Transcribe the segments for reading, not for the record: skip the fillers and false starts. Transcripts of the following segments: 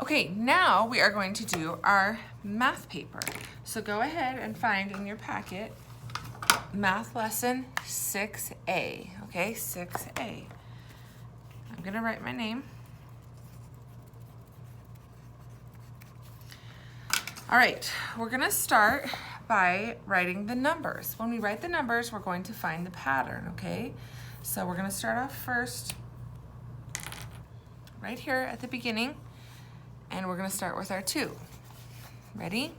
Okay, now we are going to do our math paper. So go ahead and find in your packet math lesson 6A, okay, 6A. I'm gonna write my name. All right, we're gonna start by writing the numbers. When we write the numbers, we're going to find the pattern, okay? So we're gonna start off first right here at the beginning, and we're gonna start with our 2. Ready?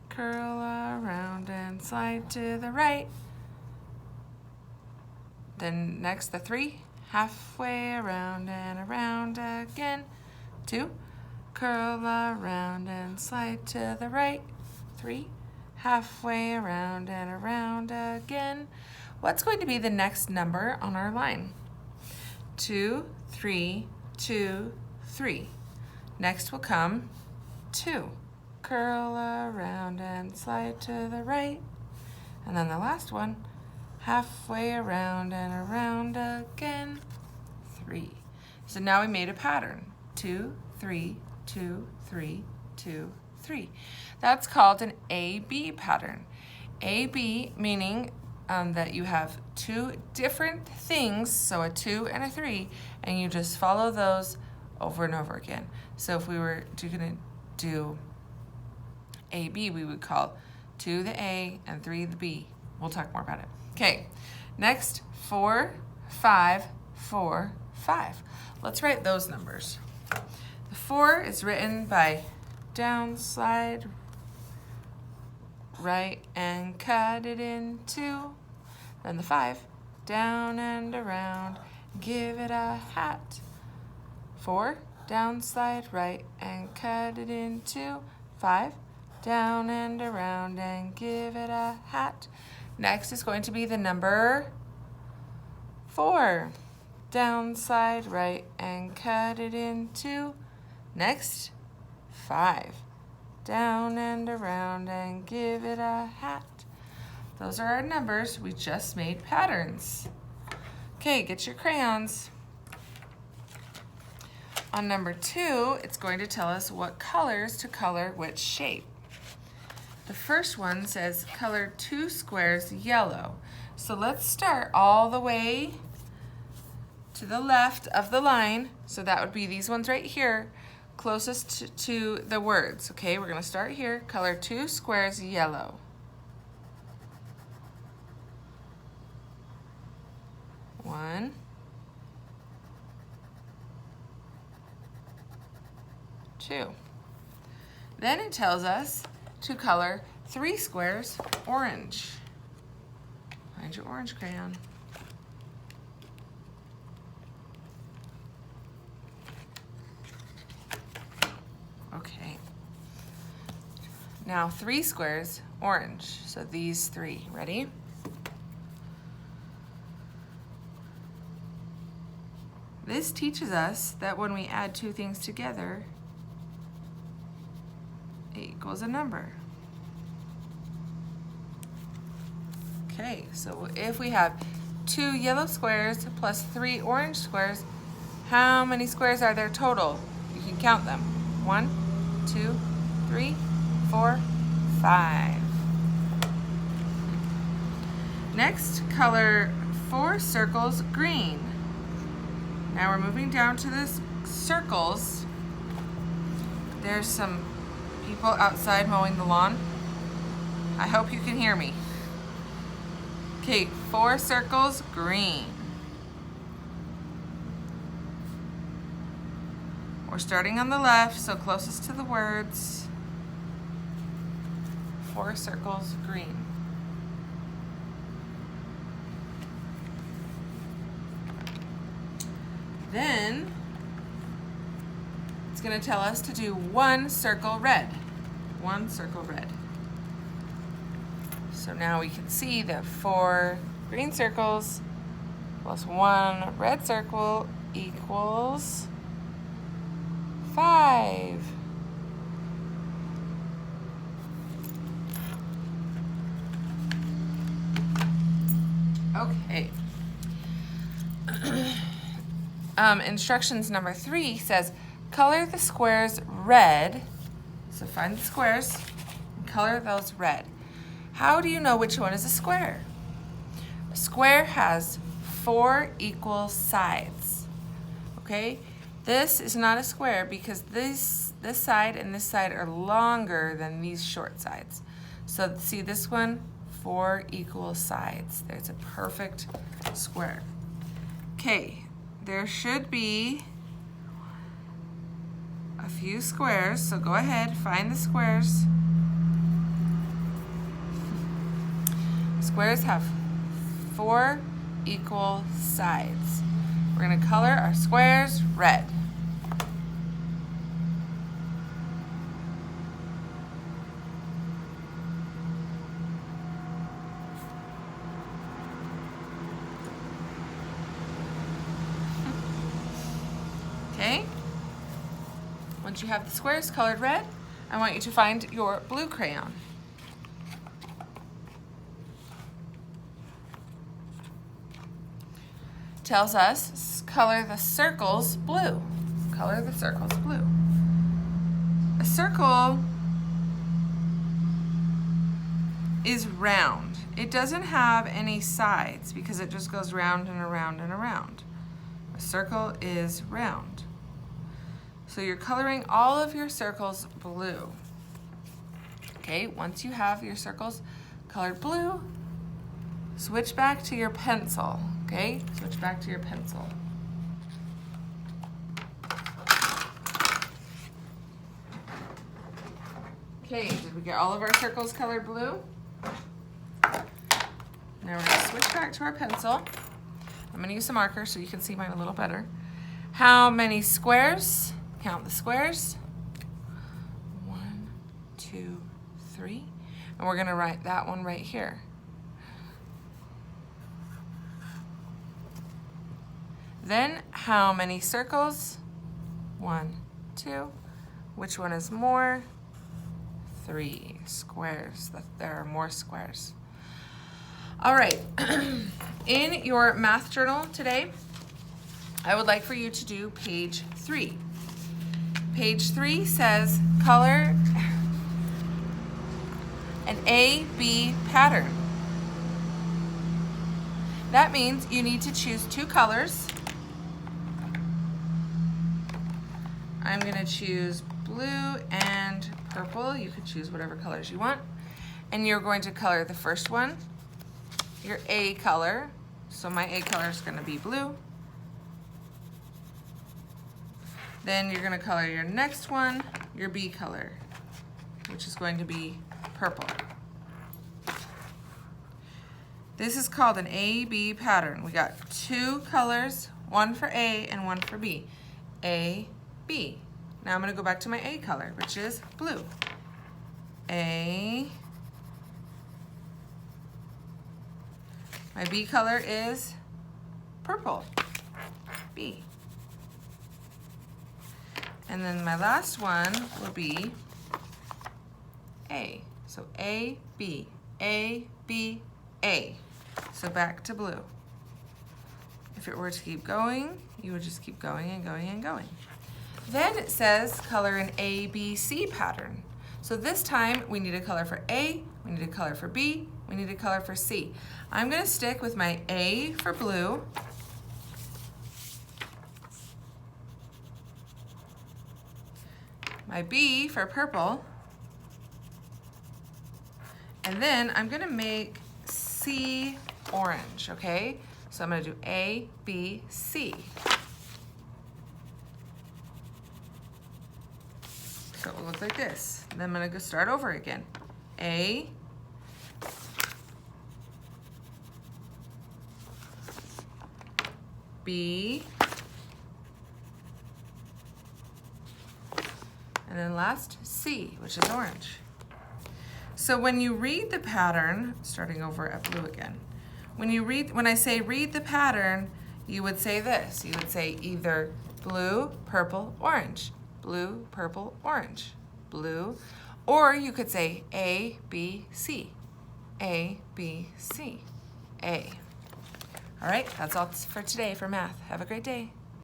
Curl around and slide to the right. Then next the 3, halfway around and around again. 2, curl around and slide to the right. 3, halfway around and around again. What's going to be the next number on our line? 2, 3, 2, 3. Next will come 2. Curl around and slide to the right. And then the last one, halfway around and around again. 3. So now we made a pattern. 2, 3, 2, 3, 2, 3. That's called an A-B pattern. A-B meaning that you have 2 different things, so a 2 and a 3, and you just follow those over and over again. So if we were gonna do A-B, we would call 2 the A and 3 the B. We'll talk more about it. Okay, next 4, 5, 4, 5. Let's write those numbers. The 4 is written by down, slide, right, and cut it in 2. Then the 5, down and around, give it a hat. 4, down, slide, right, and cut it in 2. 5, down and around, and give it a hat. Next is going to be the number 4. Down, slide, right, and cut it in 2. Next, 5. Down and around, and give it a hat. Those are our numbers. We just made patterns. Okay, get your crayons. On number 2, it's going to tell us what colors to color which shape. The first one says color 2 squares yellow. So let's start all the way to the left of the line. So that would be these ones right here, closest to the words. Okay, we're gonna start here. Color 2 squares yellow. 1, 2. Then it tells us to color 3 squares orange. Find your orange crayon. Okay. Now 3 squares orange. So these 3. Ready? This teaches us that when we add 2 things together, it equals a number. Okay, so if we have 2 yellow squares plus 3 orange squares, how many squares are there total? You can count them. 1, 2, 3, 4, 5. Next, color 4 circles green. Now we're moving down to the circles. There's some people outside mowing the lawn. I hope you can hear me. Okay, 4 circles green. We're starting on the left, so closest to the words. 4 circles green. Then it's going to tell us to do 1 circle red. 1 circle red. So now we can see that 4 green circles plus 1 red circle equals 5. Okay. Instructions number 3 says color the squares red. So find the squares and color those red. How do you know which one is a square? A square has 4 equal sides. Okay? This is not a square because this side and this side are longer than these short sides. So see this one? 4 equal sides. There's a perfect square. Okay, there should be a few squares, so go ahead, find the squares. Squares have 4 equal sides. We're going to color our squares red. Okay? Once you have the squares colored red, I want you to find your blue crayon. Tells us color the circles blue. Color the circles blue. A circle is round. It doesn't have any sides because it just goes round and around and around. A circle is round. So you're coloring all of your circles blue. Okay, once you have your circles colored blue, switch back to your pencil. Okay, switch back to your pencil. Okay, did we get all of our circles colored blue? Now we're going to switch back to our pencil. I'm going to use a marker so you can see mine a little better. How many squares? Count the squares. 1, 2, 3. And we're going to write that one right here. Then, how many circles? 1, 2. Which one is more? 3 squares. There are more squares. All right. In your math journal today, I would like for you to do page 3. Page 3 says color an A-B pattern. That means you need to choose 2 colors. I'm going to choose blue and purple. You can choose whatever colors you want. And you're going to color the first one, your A color. So my A color is going to be blue. Then you're going to color your next one, your B color, which is going to be purple. This is called an A-B pattern. We got 2 colors, one for A and one for B. A, B. Now I'm going to go back to my A color, which is blue. A. My B color is purple. B. And then my last one will be A. So A, B, A, B, A. So back to blue. If it were to keep going, you would just keep going and going and going. Then it says color an A, B, C pattern. So this time we need a color for A, we need a color for B, we need a color for C. I'm going to stick with my A for blue. My B for purple, and then I'm going to make C orange, okay? So I'm going to do A, B, C. So it will look like this. Then I'm going to go start over again. A, B, and then last, C, which is orange. So when you read the pattern, starting over at blue again, when I say read the pattern, you would say this. You would say either blue, purple, orange, blue, purple, orange, blue, or you could say A, B, C, A, B, C, A. All right, that's all for today for math. Have a great day.